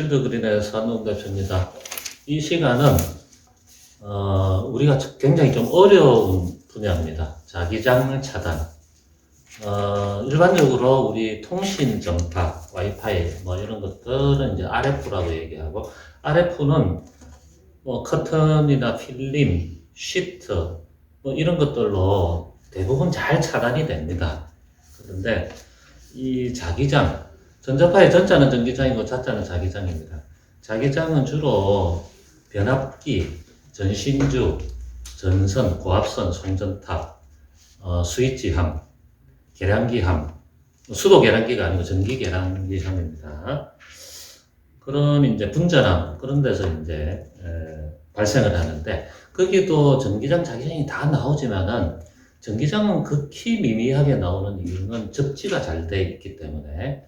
실드 그린의 산웅 대표입니다. 이 시간은 우리가 굉장히 좀 어려운 분야입니다. 자기장 차단. 일반적으로 우리 통신 전파, 와이파이 뭐 이런 것들은 이제 RF라고 얘기하고, RF는 뭐 커튼이나 필름, 시트 뭐 이런 것들로 대부분 잘 차단이 됩니다. 그런데 이 자기장, 전자파의 전자는 전기장이고 자자는 자기장입니다. 자기장은 주로 변압기, 전신주, 전선, 고압선, 송전탑, 스위치함, 계량기함, 수도 계량기가 아니고 전기 계량기함입니다. 그런 이제 분전함, 그런 데서 이제 발생을 하는데, 거기도 전기장, 자기장이 다 나오지만은 전기장은 극히 미미하게 나오는 이유는 접지가 잘 돼 있기 때문에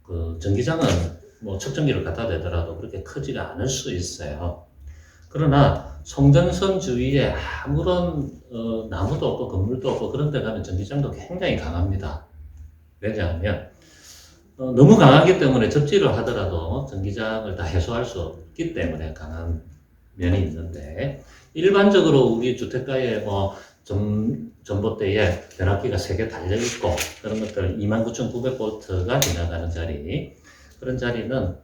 그 전기장은 뭐 측정기를 갖다 대더라도 그렇게 크지가 않을 수 있어요. 그러나 송전선 주위에 아무런 나무도 없고 건물도 없고 그런 데 가면 전기장도 굉장히 강합니다. 왜냐하면 너무 강하기 때문에 접지를 하더라도 전기장을 다 해소할 수 없기 때문에 강한 면이 있는데, 일반적으로 우리 주택가에 뭐 전봇대에 변압기가 3개 달려있고 그런 것들 29,900V가 지나가는 자리, 그런 자리는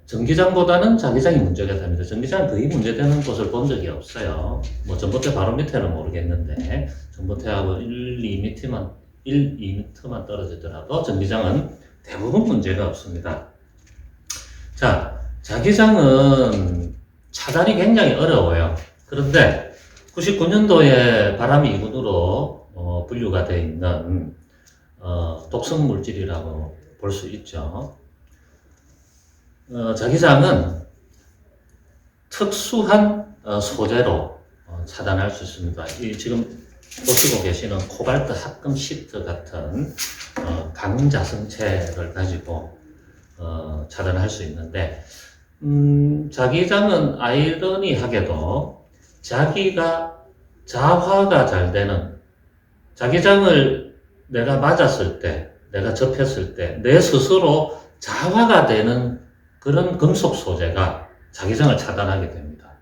전기장보다는 자기장이 문제가 됩니다. 전기장 거의 문제되는 곳을 본 적이 없어요. 뭐 전봇대 바로 밑에는 모르겠는데, 전봇대하고 2m만 떨어지더라도 전기장은 대부분 문제가 없습니다. 자, 자기장은 차단이 굉장히 어려워요. 그런데 99년도에 바람이 2군으로 분류가 되어 있는 독성 물질이라고 볼 수 있죠. 자기장은 특수한 소재로 차단할 수 있습니다. 이 지금 보시고 계시는 코발트 합금 시트 같은 강자성체를 가지고 차단할 수 있는데, 자기장은 아이러니하게도 자기가 자화가 잘 되는, 자기장을 내가 맞았을 때, 내가 접했을 때 내 스스로 자화가 되는 그런 금속 소재가 자기장을 차단하게 됩니다.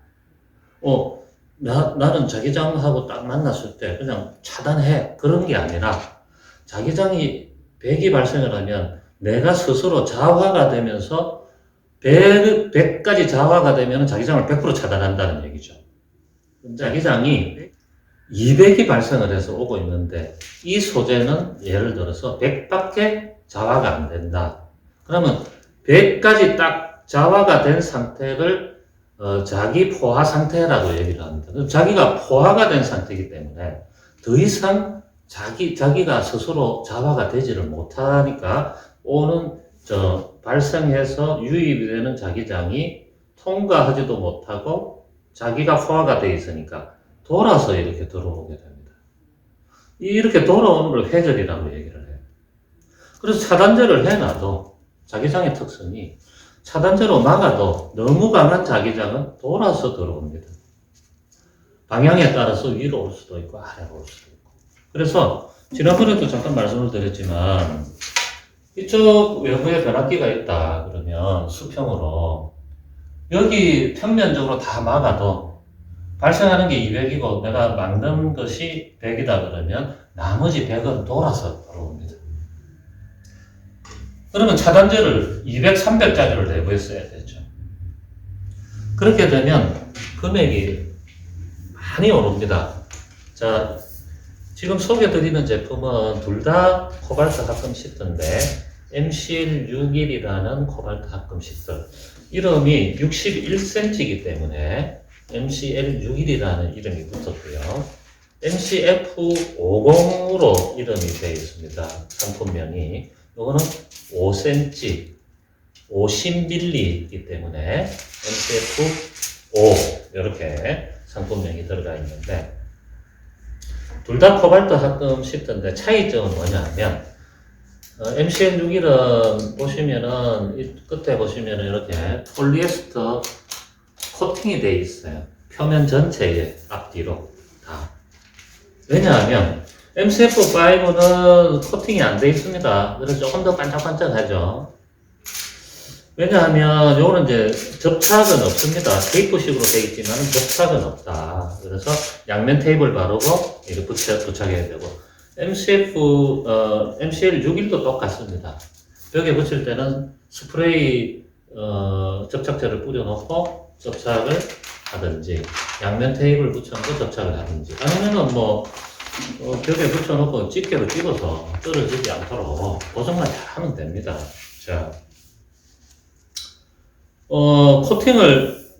나는 자기장하고 딱 만났을 때 그냥 차단해, 그런 게 아니라, 자기장이 100이 발생을 하면 내가 스스로 자화가 되면서 100까지 자화가 되면 자기장을 100% 차단한다는 얘기죠. 자기장이 200이 발생을 해서 오고 있는데, 이 소재는 예를 들어서 100밖에 자화가 안 된다. 그러면 100까지 딱 자화가 된 상태를 자기 포화 상태라고 얘기를 합니다. 자기가 포화가 된 상태이기 때문에 더 이상 자기가 스스로 자화가 되지를 못하니까 오는 발생해서 유입이 되는 자기장이 통과하지도 못하고 자기가 포화가 되어 있으니까 돌아서 이렇게 들어오게 됩니다. 이렇게 돌아오는 걸 회절이라고 얘기를 해요. 그래서 차단제를 해놔도, 자기장의 특성이 차단제로 막아도 너무 강한 자기장은 돌아서 들어옵니다. 방향에 따라서 위로 올 수도 있고 아래로 올 수도 있고. 그래서 지난번에도 잠깐 말씀을 드렸지만, 이쪽 외부에 변압기가 있다 그러면 수평으로 여기 평면적으로 다 막아도 발생하는 게 200이고 내가 막는 것이 100이다 그러면 나머지 100은 돌아서 들어옵니다. 그러면 차단제를 200, 300짜리를 내부에 써야 되죠. 그렇게 되면 금액이 많이 오릅니다. 자, 지금 소개드리는 제품은 둘 다 코발트 합금 시트인데, MCL61이라는 코발트 합금 시트. 이름이 61cm이기 때문에 MCL61이라는 이름이 붙었고요. MCF50으로 이름이 되어 있습니다. 상품명이. 이거는 5cm, 50mm이기 때문에 MCF5 이렇게 상품명이 들어가 있는데, 둘 다 코발트 합금 시트인데 차이점은 뭐냐면, MCL61은 보시면은 이 끝에 보시면은 이렇게 폴리에스터 코팅이 되어 있어요. 표면 전체에 앞뒤로 다. 왜냐하면 MCF5는 코팅이 안 돼 있습니다. 그래서 조금 더 반짝반짝하죠. 왜냐하면 요거는 이제 접착은 없습니다. 테이프식으로 되어 있지만 접착은 없다. 그래서 양면 테이프를 바르고 이렇게 부착해야 되고 MCL61도 똑같습니다. 벽에 붙일 때는 스프레이 접착제를 뿌려놓고 접착을 하든지 양면 테이프를 붙여놓고 접착을 하든지 아니면은 뭐 벽에 붙여놓고 집게로 집어서 떨어지지 않도록 고정만 잘 하면 됩니다. 자,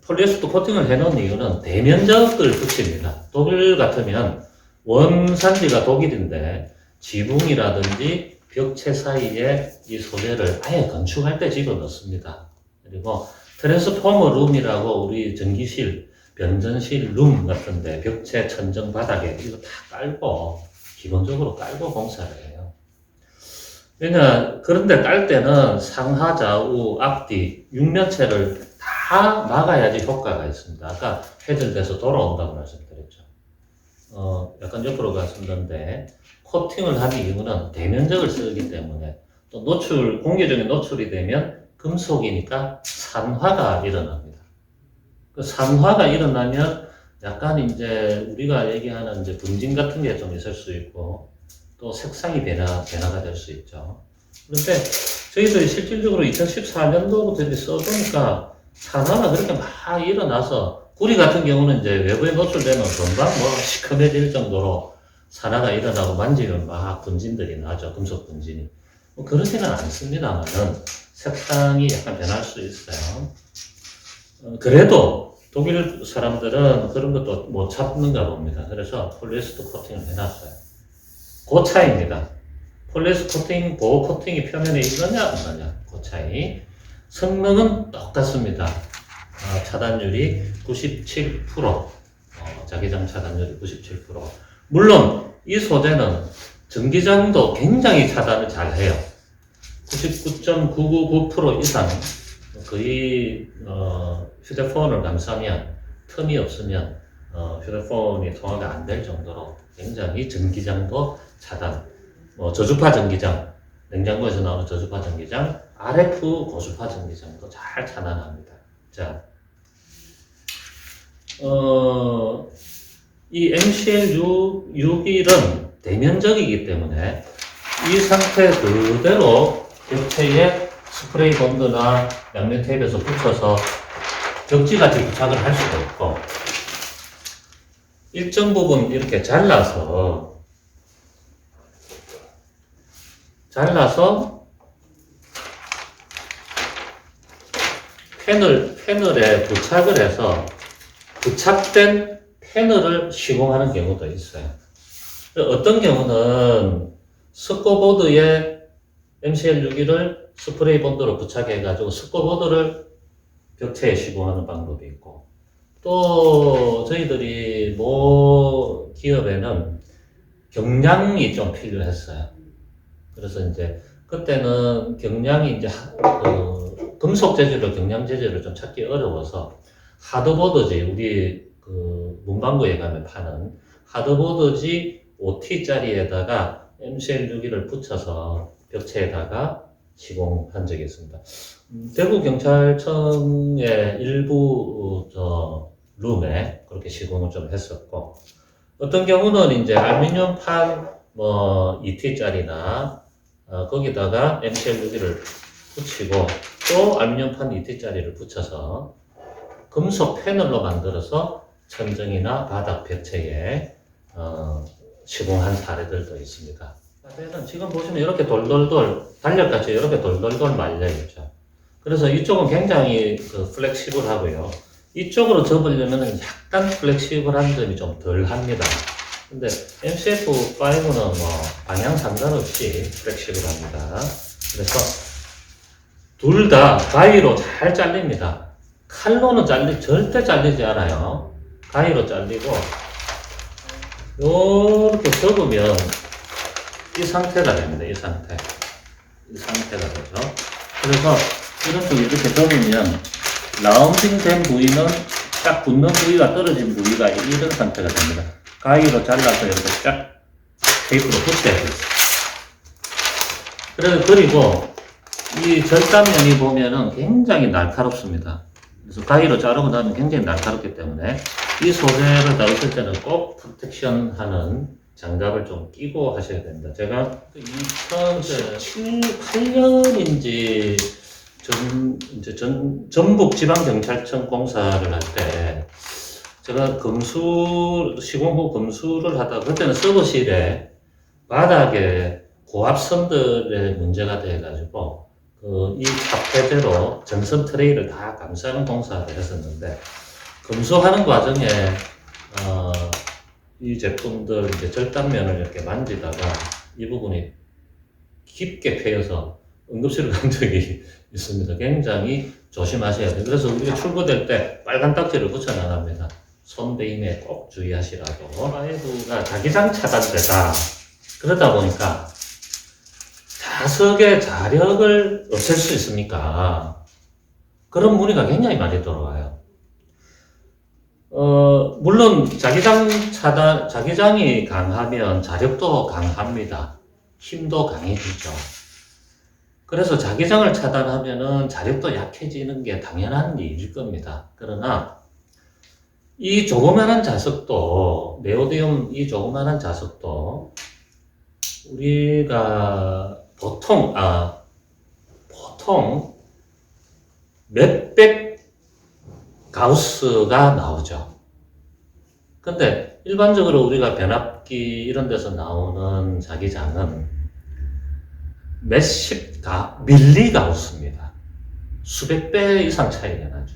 폴리에스터 코팅을 해놓은 이유는 대면적을 붙입니다. 독일 같으면 원산지가 독일인데 지붕이라든지 벽체 사이에 이 소재를 아예 건축할 때 집어넣습니다. 그리고 트랜스포머 룸이라고 우리 전기실, 변전실 룸 같은데 벽체 천정 바닥에 이거 다 깔고 기본적으로 깔고 공사를 해요. 그런데 깔 때는 상하, 좌우, 앞뒤, 육면체를 다 막아야지 효과가 있습니다. 아까 회전돼서 돌아온다고 말씀드렸죠. 약간 옆으로 갔었는데, 코팅을 한 이유는 대면적을 쓰기 때문에, 또 공기적인 노출이 되면 금속이니까 산화가 일어납니다. 그 산화가 일어나면 약간 이제 우리가 얘기하는 이제 분진 같은 게 좀 있을 수 있고, 또 색상이 변화가 될 수 있죠. 그런데 저희들이 실질적으로 2014년도부터 이렇게 써보니까 산화가 그렇게 막 일어나서 구리 같은 경우는 이제 외부에 노출되면 금방 뭐 시커매질 정도로 산화가 일어나고 만지면 막 분진들이 나죠. 금속 분진이. 뭐 그러지는 않습니다만은 색상이 약간 변할 수 있어요. 그래도 독일 사람들은 그런 것도 못 참는가 봅니다. 그래서 폴리에스터 코팅을 해놨어요. 그 차이입니다. 폴리에스터 코팅, 보호 코팅이 표면에 있느냐 없느냐 그 차이. 성능은 똑같습니다. 차단율이 97%, 자기장 차단율이 97%. 물론 이 소재는 전기장도 굉장히 차단을 잘 해요. 99.999% 이상 거의 휴대폰을 감싸면 틈이 없으면 휴대폰이 통화가 안 될 정도로 굉장히 전기장도 차단, 저주파 전기장, 냉장고에서 나오는 저주파 전기장, RF 고주파 전기장도 잘 차단합니다. 자, 이 MCL61은 대면적이기 때문에 이 상태 그대로 벽체에 스프레이 본드나 양면 테이프에서 붙여서 벽지같이 부착을 할 수도 있고, 일정 부분 이렇게 잘라서 패널에 부착을 해서 부착된 패널을 시공하는 경우도 있어요. 어떤 경우는 스코보드에 MCL61을 스프레이 본드로 부착해가지고 스코보드를 벽체에 시공하는 방법이 있고, 또 저희들이 모 기업에는 경량이 좀 필요했어요. 그래서 이제 그때는 경량이 이제 금속 재질로 경량 재질을 좀 찾기 어려워서 하드보드지, 우리 문방구에 가면 파는 하드보드지 5T짜리에다가 MCL61을 붙여서 벽체에다가 시공한 적이 있습니다. 대구 경찰청의 일부 룸에 그렇게 시공을 좀 했었고, 어떤 경우는 이제 알루미늄판 2T짜리나 거기다가 MCL61을 붙이고 또 알루미늄판 2T짜리를 붙여서 금속 패널로 만들어서 천정이나 바닥 벽체에 시공한 사례들도 있습니다. 지금 보시면 이렇게 돌돌돌, 달력같이 이렇게 돌돌돌 말려있죠. 그래서 이쪽은 굉장히 플렉시블하고요. 이쪽으로 접으려면 약간 플렉시블한 점이 좀 덜 합니다. 근데 MCF5는 방향 상관없이 플렉시블합니다. 그래서 둘 다 가위로 잘 잘립니다. 칼로는 절대 잘리지 않아요. 가위로 잘리고, 요렇게 접으면 이 상태가 됩니다. 이 상태가 되죠. 그래서 이런 쪽에 이렇게 접으면 라운딩 된 부위는 딱 붙는 부위가 떨어진 부위가 이런 상태가 됩니다. 가위로 잘라서 이렇게 쫙 테이프로 붙여야 돼요. 그리고 이 절단면이 보면은 굉장히 날카롭습니다. 그래서 가위로 자르고 나면 굉장히 날카롭기 때문에 이 소재를 다루실 때는 꼭 프로텍션 하는 장갑을 좀 끼고 하셔야 됩니다. 제가 2017, 8년인지 전북 지방경찰청 공사를 할 때 제가 시공 후 검수를 하다가 그때는 서버실에 바닥에 고압선들의 문제가 돼가지고 이 탑재대로 전선 트레이를 다 감싸는 공사를 했었는데 검수하는 과정에 이 제품들 이제 절단면을 이렇게 만지다가 이 부분이 깊게 패여서 응급실을 간 적이 있습니다. 굉장히 조심하셔야 돼요. 그래서 우리가 출고될 때 빨간 딱지를 붙여 나갑니다. 손배임에 꼭 주의하시라고. 파이브가 자기장 차단제다. 그러다 보니까 자석의 자력을 없앨 수 있습니까? 그런 문의가 굉장히 많이 들어와요. 물론 자기장이 강하면 자력도 강합니다. 힘도 강해지죠. 그래서 자기장을 차단하면은 자력도 약해지는 게 당연한 일일 겁니다. 그러나 이 조그만한 자석도, 네오디움 이 조그만한 자석도 우리가 보통 몇백 가우스가 나오죠. 근데 일반적으로 우리가 변압기 이런 데서 나오는 자기장은 몇십 밀리 가우스입니다. 수백 배 이상 차이가 나죠.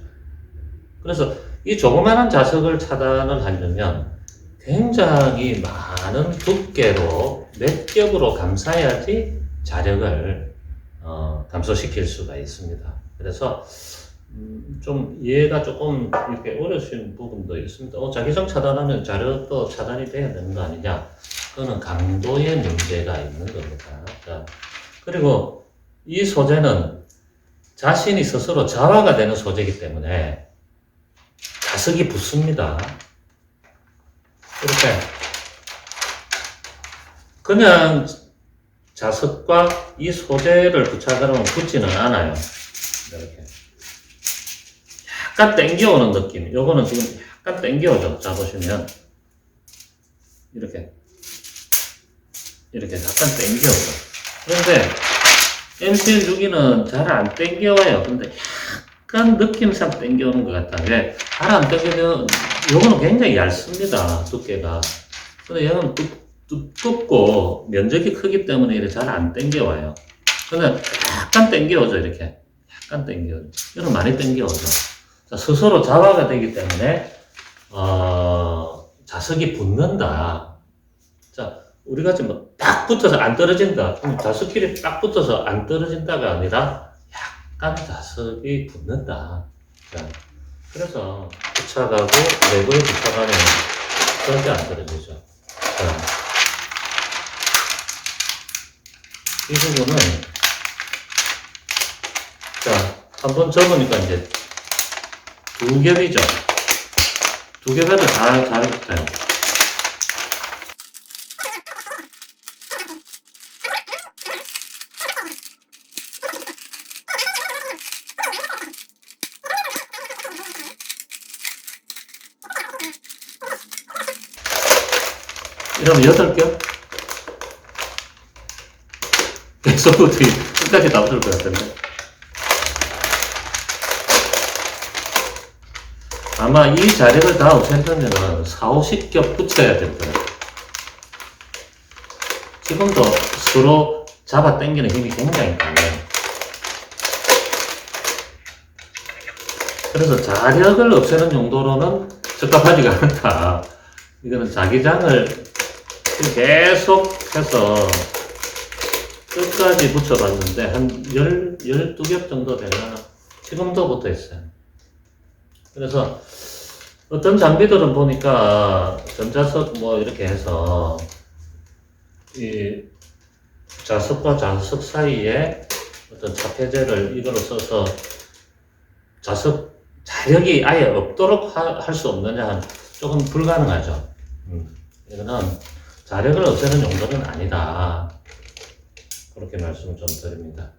그래서 이 조그만한 자석을 차단을 하려면 굉장히 많은 두께로 몇 겹으로 감싸야지 자력을 감소시킬 수가 있습니다. 그래서 좀 이해가 조금 이렇게 어려우신 부분도 있습니다. 자기장 차단하면 자력도 차단이 돼야 되는 거 아니냐? 그거는 강도의 문제가 있는 겁니다. 자, 그리고 이 소재는 자신이 스스로 자화가 되는 소재이기 때문에 자석이 붙습니다. 이렇게 그냥 자석과 이 소재를 부착하면 붙지는 않아요. 이렇게 약간 당겨오는 느낌. 요거는 지금 약간 당겨오죠. 자 보시면 이렇게 약간 당겨오죠. 그런데 MCL6기는 잘 안 당겨와요. 근데 약간 느낌상 당겨오는 것 같다. 왜? 잘 안 당겨면 요거는 굉장히 얇습니다. 두께가. 근데 얘는 두껍고 면적이 크기 때문에 이렇게 잘 안 당겨와요. 근데 약간 당겨오죠. 이렇게 약간 당겨오죠. 이거는 많이 당겨오죠. 자, 스스로 자화가 되기 때문에 자석이 붙는다. 자, 우리가 지금 딱 붙어서 안 떨어진다. 자석끼리 딱 붙어서 안 떨어진다가 아니라 약간 자석이 붙는다. 자, 그래서 부착하고 내부에 부착하면 절대 안 떨어지죠. 자, 이 부분은 자, 한번 접으니까 이제 두 겹이죠. 두 겹에도 잘 붙어요. 이러면 8겹? 계속 끝까지 다 붙을 것 같은데. 아마 이 자력을 다 없애려면 4, 50겹 붙여야 될 거예요. 지금도 서로 잡아 당기는 힘이 굉장히 강해요. 그래서 자력을 없애는 용도로는 적합하지가 않다. 이거는 자기장을 계속해서 끝까지 붙여봤는데 한 12겹 정도 되나 지금도 붙어 있어요. 그래서 어떤 장비들은 보니까 전자석 뭐 이렇게 해서 이 자석과 자석 사이에 어떤 차폐제를 이걸로 써서 자석 자력이 아예 없도록 할 수 없느냐, 조금 불가능하죠. 이거는 자력을 없애는 용도는 아니다. 그렇게 말씀을 좀 드립니다.